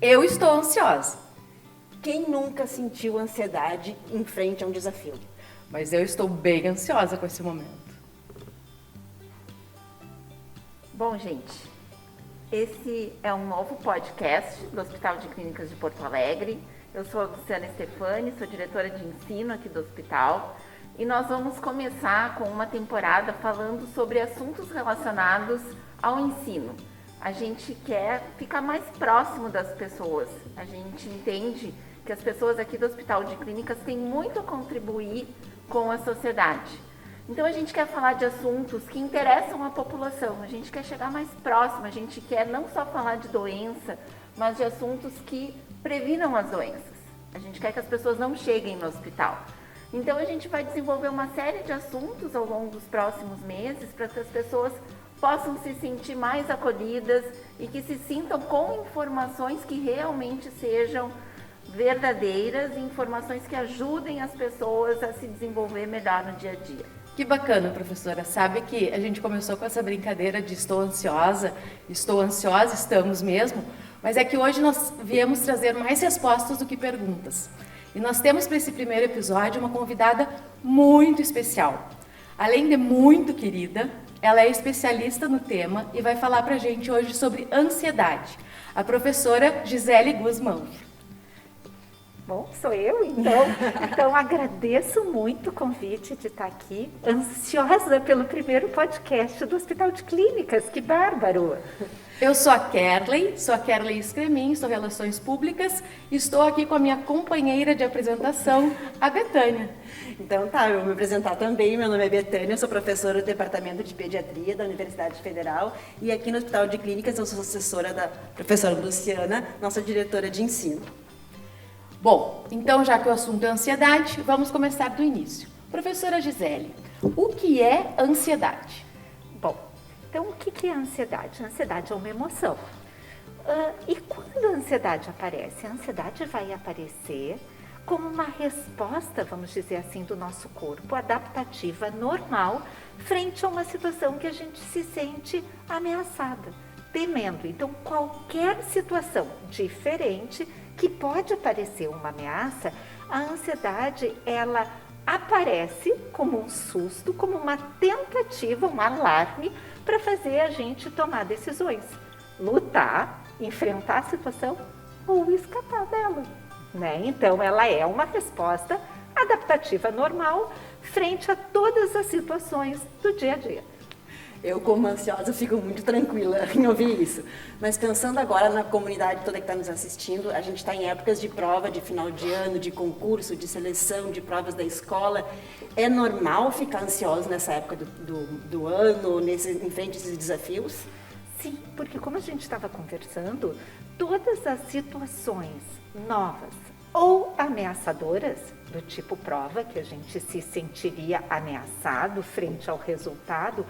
Eu estou ansiosa. Quem nunca sentiu ansiedade em frente a um desafio? Mas eu estou bem ansiosa com esse momento. Bom, gente, esse é um novo podcast do Hospital de Clínicas de Porto Alegre. Eu sou a Luciana Stefani, sou diretora de ensino aqui do hospital. E nós vamos começar com uma temporada falando sobre assuntos relacionados ao ensino. A gente quer ficar mais próximo das pessoas. A gente entende que as pessoas aqui do Hospital de Clínicas têm muito a contribuir com a sociedade. Então a gente quer falar de assuntos que interessam a população, a gente quer chegar mais próximo, a gente quer não só falar de doença, mas de assuntos que previnam as doenças. A gente quer que as pessoas não cheguem no hospital. Então a gente vai desenvolver uma série de assuntos ao longo dos próximos meses para que as pessoas possam se sentir mais acolhidas e que se sintam com informações que realmente sejam verdadeiras e informações que ajudem as pessoas a se desenvolver melhor no dia a dia. Que bacana, professora. Sabe que a gente começou com essa brincadeira de estou ansiosa, estamos mesmo, mas é que hoje nós viemos trazer mais respostas do que perguntas. E nós temos para esse primeiro episódio uma convidada muito especial. Além de muito querida, ela é especialista no tema e vai falar para a gente hoje sobre ansiedade. A professora Gisele Guzmão. Bom, sou eu, então agradeço muito o convite de estar aqui, ansiosa pelo primeiro podcast do Hospital de Clínicas, que bárbaro! Eu sou a Kerley Scremin, sou Relações Públicas e estou aqui com a minha companheira de apresentação, a Betânia. Então tá, eu vou me apresentar também, meu nome é Betânia, eu sou professora do Departamento de Pediatria da Universidade Federal e aqui no Hospital de Clínicas eu sou assessora da professora Luciana, nossa diretora de ensino. Bom, então já que o assunto é ansiedade, vamos começar do início. Professora Gisele, o que é ansiedade? Bom, então o que é ansiedade? A ansiedade é uma emoção. E quando a ansiedade aparece? A ansiedade vai aparecer como uma resposta, vamos dizer assim, do nosso corpo, adaptativa, normal, frente a uma situação que a gente se sente ameaçada, temendo. Então, qualquer situação diferente que pode aparecer uma ameaça, a ansiedade, ela aparece como um susto, como uma tentativa, um alarme para fazer a gente tomar decisões, lutar, enfrentar a situação ou escapar dela, né? Então, ela é uma resposta adaptativa normal frente a todas as situações do dia a dia. Eu, como ansiosa, fico muito tranquila em ouvir isso. Mas pensando agora na comunidade toda que está nos assistindo, a gente está em épocas de prova, de final de ano, de concurso, de seleção, de provas da escola. É normal ficar ansioso nessa época do ano, em frente a esses desafios? Sim, porque como a gente estava conversando, todas as situações novas ou ameaçadoras, do tipo prova, que a gente se sentiria ameaçado frente ao resultado,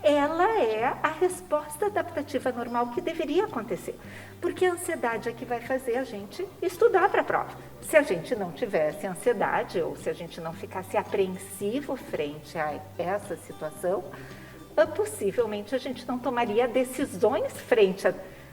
ela é a resposta adaptativa normal que deveria acontecer. Porque a ansiedade é que vai fazer a gente estudar para a prova. Se a gente não tivesse ansiedade ou se a gente não ficasse apreensivo frente a essa situação, possivelmente a gente não tomaria decisões frente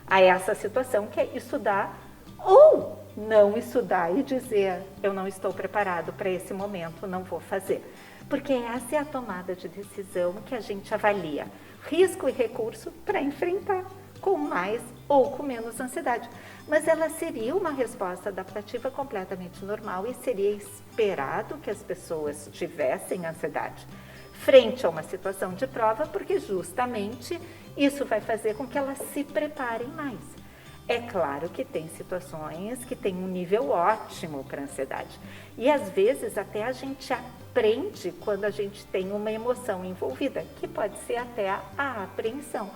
a essa situação, que é estudar ou não estudar e dizer: eu não estou preparado para esse momento, não vou fazer. Porque essa é a tomada de decisão que a gente avalia risco e recurso para enfrentar com mais ou com menos ansiedade. Mas ela seria uma resposta adaptativa completamente normal e seria esperado que as pessoas tivessem ansiedade frente a uma situação de prova, porque justamente isso vai fazer com que elas se preparem mais. É claro que tem situações que tem um nível ótimo para ansiedade. E às vezes até a gente aprende quando a gente tem uma emoção envolvida, que pode ser até a apreensão.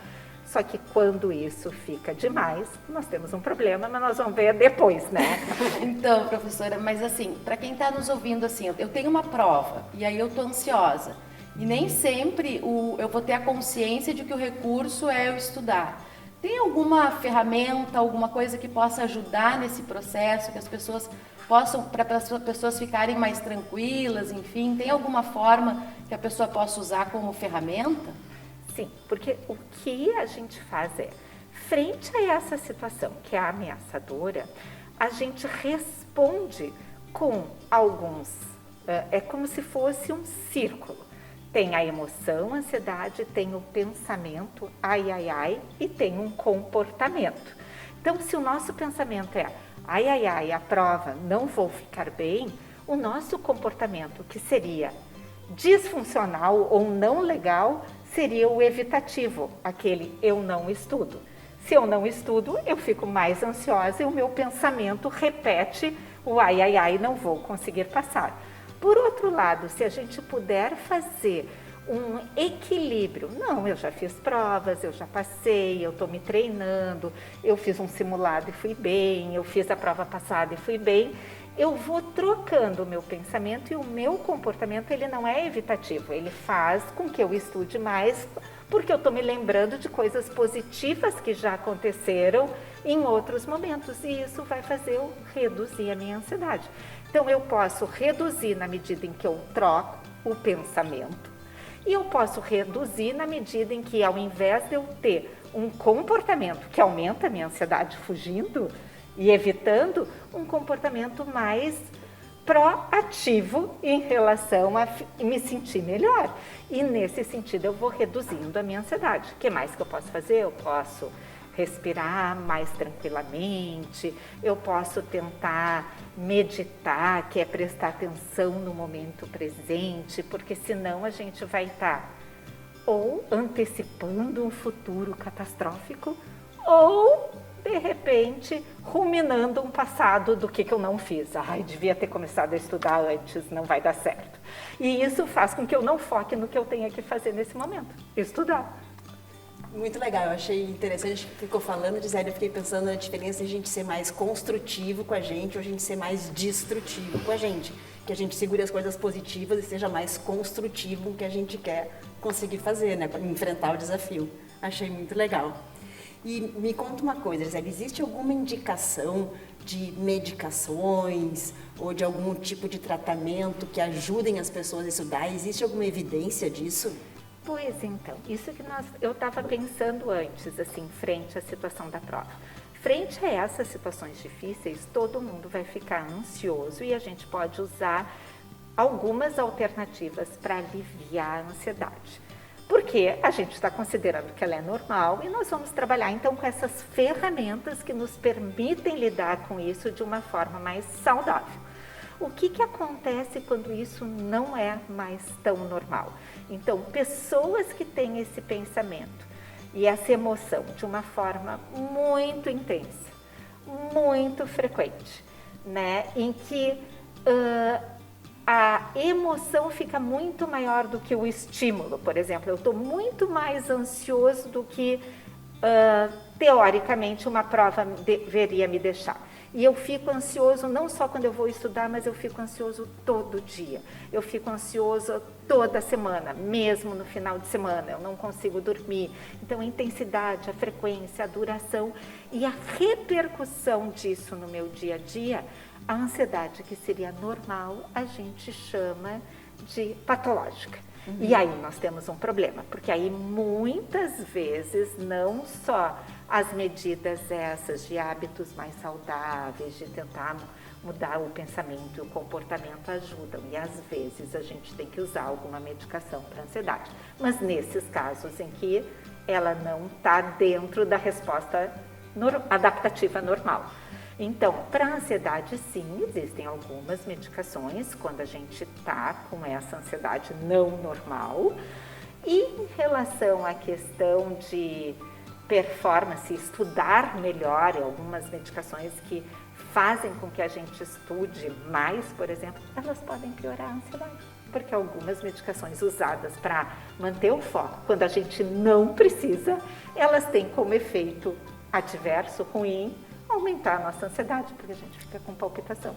Só que quando isso fica demais, nós temos um problema, mas nós vamos ver depois, né? Então, professora, mas assim, para quem está nos ouvindo, assim, eu tenho uma prova e aí eu estou ansiosa. E nem sempre eu vou ter a consciência de que o recurso é eu estudar. Tem alguma ferramenta, alguma coisa que possa ajudar nesse processo, que as pessoas possam, para as pessoas ficarem mais tranquilas, enfim, tem alguma forma que a pessoa possa usar como ferramenta? Sim, porque o que a gente faz é, Frente a essa situação que é ameaçadora, a gente responde com alguns, é como se fosse um círculo. Tem a emoção, a ansiedade, tem o pensamento, ai, ai, ai, e tem um comportamento. Então, se o nosso pensamento é, ai, ai, ai, a prova, não vou ficar bem, o nosso comportamento, que seria disfuncional ou não legal, seria o evitativo, aquele eu não estudo. Se eu não estudo, eu fico mais ansiosa e o meu pensamento repete o ai, ai, ai, não vou conseguir passar. Por outro lado, se a gente puder fazer um equilíbrio, não, eu já fiz provas, eu já passei, eu estou me treinando, eu fiz um simulado e fui bem, eu fiz a prova passada e fui bem, eu vou trocando o meu pensamento e o meu comportamento, ele não é evitativo, ele faz com que eu estude mais, porque eu estou me lembrando de coisas positivas que já aconteceram em outros momentos, e isso vai fazer eu reduzir a minha ansiedade. Então, eu posso reduzir na medida em que eu troco o pensamento, e eu posso reduzir na medida em que, ao invés de eu ter um comportamento que aumenta a minha ansiedade fugindo e evitando, um comportamento mais proativo em relação a me sentir melhor. E nesse sentido eu vou reduzindo a minha ansiedade. O que mais que eu posso fazer? Eu posso respirar mais tranquilamente, eu posso tentar meditar, que é prestar atenção no momento presente, porque senão a gente vai estar ou antecipando um futuro catastrófico ou, de repente, ruminando um passado do que eu não fiz. Ai, devia ter começado a estudar antes, não vai dar certo. E isso faz com que eu não foque no que eu tenha que fazer nesse momento, estudar. Muito legal, eu achei interessante, a gente ficou falando, Gisele, eu fiquei pensando na diferença de a gente ser mais construtivo com a gente ou a gente ser mais destrutivo com a gente. Que a gente segure as coisas positivas e seja mais construtivo com o que a gente quer conseguir fazer, né, para enfrentar o desafio. Achei muito legal. E me conta uma coisa, Gisele, existe alguma indicação de medicações ou de algum tipo de tratamento que ajudem as pessoas a estudar? Existe alguma evidência disso? Pois então, isso que eu estava pensando antes, assim, frente à situação da prova. Frente a essas situações difíceis, todo mundo vai ficar ansioso e a gente pode usar algumas alternativas para aliviar a ansiedade. Porque a gente está considerando que ela é normal e nós vamos trabalhar então com essas ferramentas que nos permitem lidar com isso de uma forma mais saudável. O que acontece quando isso não é mais tão normal? Então, pessoas que têm esse pensamento e essa emoção de uma forma muito intensa, muito frequente, né? Em que a emoção fica muito maior do que o estímulo. Por exemplo, eu estou muito mais ansioso do que, teoricamente, uma prova deveria me deixar. E eu fico ansioso não só quando eu vou estudar, mas eu fico ansioso todo dia. Eu fico ansioso toda semana, mesmo no final de semana. Eu não consigo dormir. Então, a intensidade, a frequência, a duração e a repercussão disso no meu dia a dia, a ansiedade que seria normal, a gente chama de patológica. E aí nós temos um problema, porque aí muitas vezes não só as medidas essas de hábitos mais saudáveis, de tentar mudar o pensamento e o comportamento ajudam, e às vezes a gente tem que usar alguma medicação para ansiedade, mas nesses casos em que ela não está dentro da resposta adaptativa normal. Então, para a ansiedade, sim, existem algumas medicações quando a gente está com essa ansiedade não normal. E em relação à questão de performance, estudar melhor, algumas medicações que fazem com que a gente estude mais, por exemplo, elas podem piorar a ansiedade. Porque algumas medicações usadas para manter o foco, quando a gente não precisa, elas têm como efeito adverso, ruim, aumentar a nossa ansiedade, porque a gente fica com palpitação.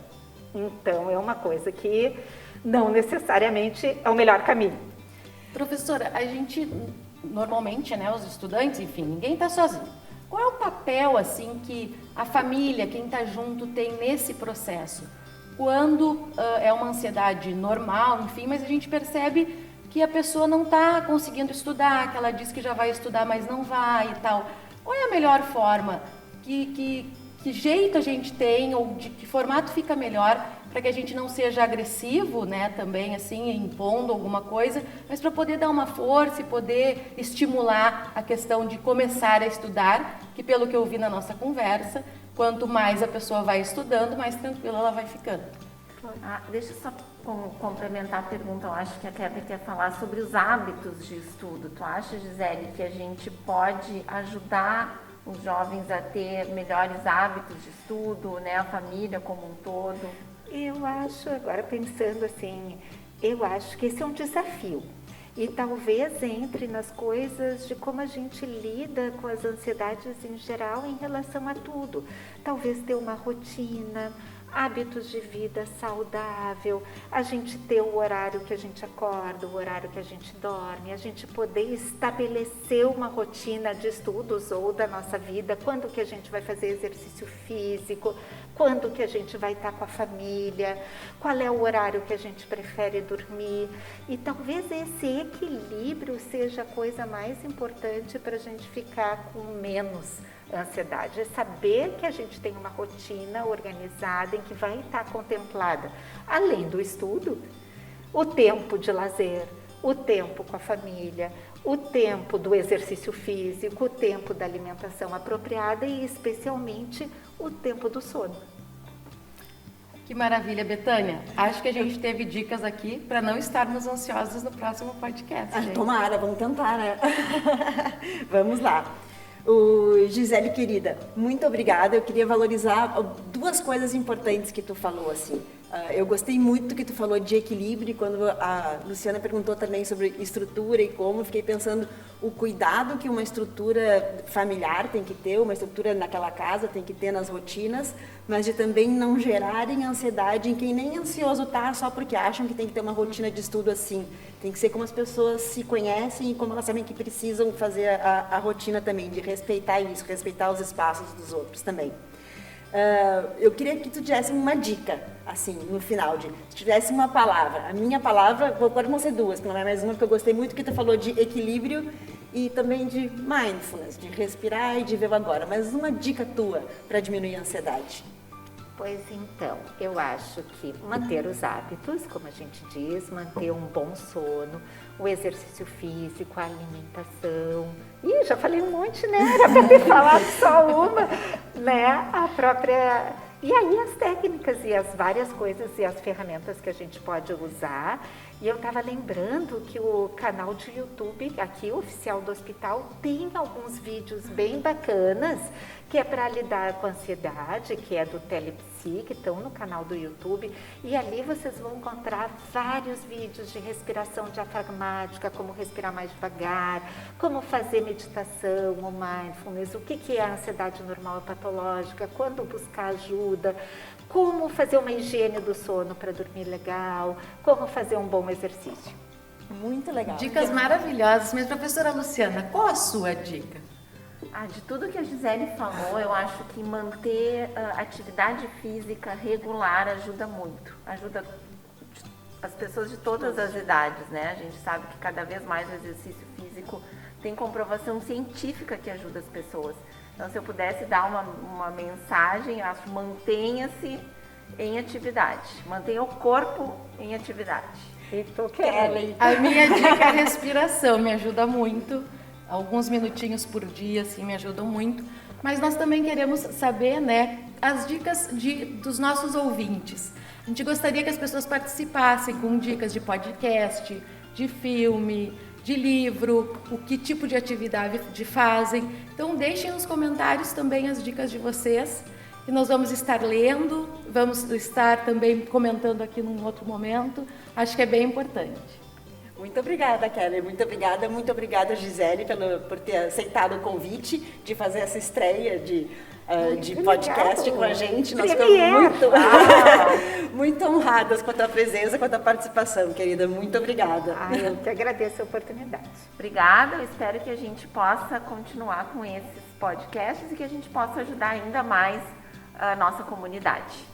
Então, é uma coisa que não necessariamente é o melhor caminho. Professora, a gente, normalmente, né, os estudantes, enfim, ninguém está sozinho. Qual é o papel, assim, que a família, quem está junto, tem nesse processo? Quando é uma ansiedade normal, enfim, mas a gente percebe que a pessoa não está conseguindo estudar, que ela diz que já vai estudar, mas não vai e tal. Qual é a melhor forma? Que jeito a gente tem, ou de que formato fica melhor para que a gente não seja agressivo, né, também assim, impondo alguma coisa, mas para poder dar uma força e poder estimular a questão de começar a estudar, que pelo que eu vi na nossa conversa, quanto mais a pessoa vai estudando, mais tranquila ela vai ficando. Deixa eu só complementar a pergunta. Eu acho que a Kevin quer falar sobre os hábitos de estudo. Tu acha, Gisele, que a gente pode ajudar os jovens a ter melhores hábitos de estudo, né, a família como um todo? Eu acho, agora pensando assim, eu acho que esse é um desafio. E talvez entre nas coisas de como a gente lida com as ansiedades em geral em relação a tudo. Talvez ter uma rotina, hábitos de vida saudável, a gente ter o horário que a gente acorda, o horário que a gente dorme, a gente poder estabelecer uma rotina de estudos ou da nossa vida, quando que a gente vai fazer exercício físico, quando que a gente vai estar com a família, qual é o horário que a gente prefere dormir. E talvez esse equilíbrio seja a coisa mais importante para a gente ficar com menos ansiedade. É saber que a gente tem uma rotina organizada em que vai estar contemplada, além do estudo, o tempo de lazer, o tempo com a família, o tempo do exercício físico, o tempo da alimentação apropriada e especialmente o tempo do sono. Que maravilha, Betânia. Acho que a gente teve dicas aqui para não estarmos ansiosos no próximo podcast. Tomara, vamos tentar, né? Vamos lá. Gisele, querida, muito obrigada. Eu queria valorizar duas coisas importantes que tu falou, assim. Eu gostei muito que tu falou de equilíbrio, quando a Luciana perguntou também sobre estrutura e como, fiquei pensando o cuidado que uma estrutura familiar tem que ter, uma estrutura naquela casa tem que ter nas rotinas, mas de também não gerarem ansiedade em quem nem ansioso tá só porque acham que tem que ter uma rotina de estudo assim. Tem que ser como as pessoas se conhecem e como elas sabem que precisam fazer a rotina também, de respeitar isso, respeitar os espaços dos outros também. Eu queria que tu desse uma dica, assim, no final, se tivesse uma palavra. A minha palavra, vão ser duas, não é mais uma, porque eu gostei muito que tu falou de equilíbrio e também de mindfulness, de respirar e de ver o agora. Mas uma dica tua para diminuir a ansiedade. Pois então, eu acho que manter os hábitos, como a gente diz, manter um bom sono, o exercício físico, a alimentação. Ih, já falei um monte, né? Era para ter falado só uma, né? A própria... E aí as técnicas e as várias coisas e as ferramentas que a gente pode usar. E eu estava lembrando que o canal de YouTube, aqui, oficial do hospital, tem alguns vídeos bem bacanas, que é para lidar com a ansiedade, que é do Telepsi, que estão no canal do YouTube. E ali vocês vão encontrar vários vídeos de respiração diafragmática, como respirar mais devagar, como fazer meditação ou mindfulness, o que é a ansiedade normal e patológica, quando buscar ajuda, como fazer uma higiene do sono para dormir legal, como fazer um bom exercício. Muito legal. Dicas maravilhosas. Mas, professora Luciana, qual a sua dica? De tudo que a Gisele falou, eu acho que manter atividade física regular ajuda muito. Ajuda as pessoas de todas as idades, né? A gente sabe que cada vez mais o exercício físico tem comprovação científica que ajuda as pessoas. Então, se eu pudesse dar uma mensagem, eu acho: mantenha-se em atividade. Mantenha o corpo em atividade. A minha dica é a respiração, me ajuda muito. Alguns minutinhos por dia, assim, me ajudam muito. Mas nós também queremos saber, né, as dicas dos nossos ouvintes. A gente gostaria que as pessoas participassem com dicas de podcast, de filme, de livro, o que tipo de atividade fazem. Então, deixem nos comentários também as dicas de vocês, que nós vamos estar lendo, vamos estar também comentando aqui num outro momento. Acho que é bem importante. Muito obrigada, Kelly. Muito obrigada, Gisele, por ter aceitado o convite de fazer essa estreia de podcast com a gente. Nós ficamos muito honradas com a tua presença, com a tua participação, querida. Muito obrigada. Eu que agradeço a oportunidade. Obrigada. Eu espero que a gente possa continuar com esses podcasts e que a gente possa ajudar ainda mais a nossa comunidade.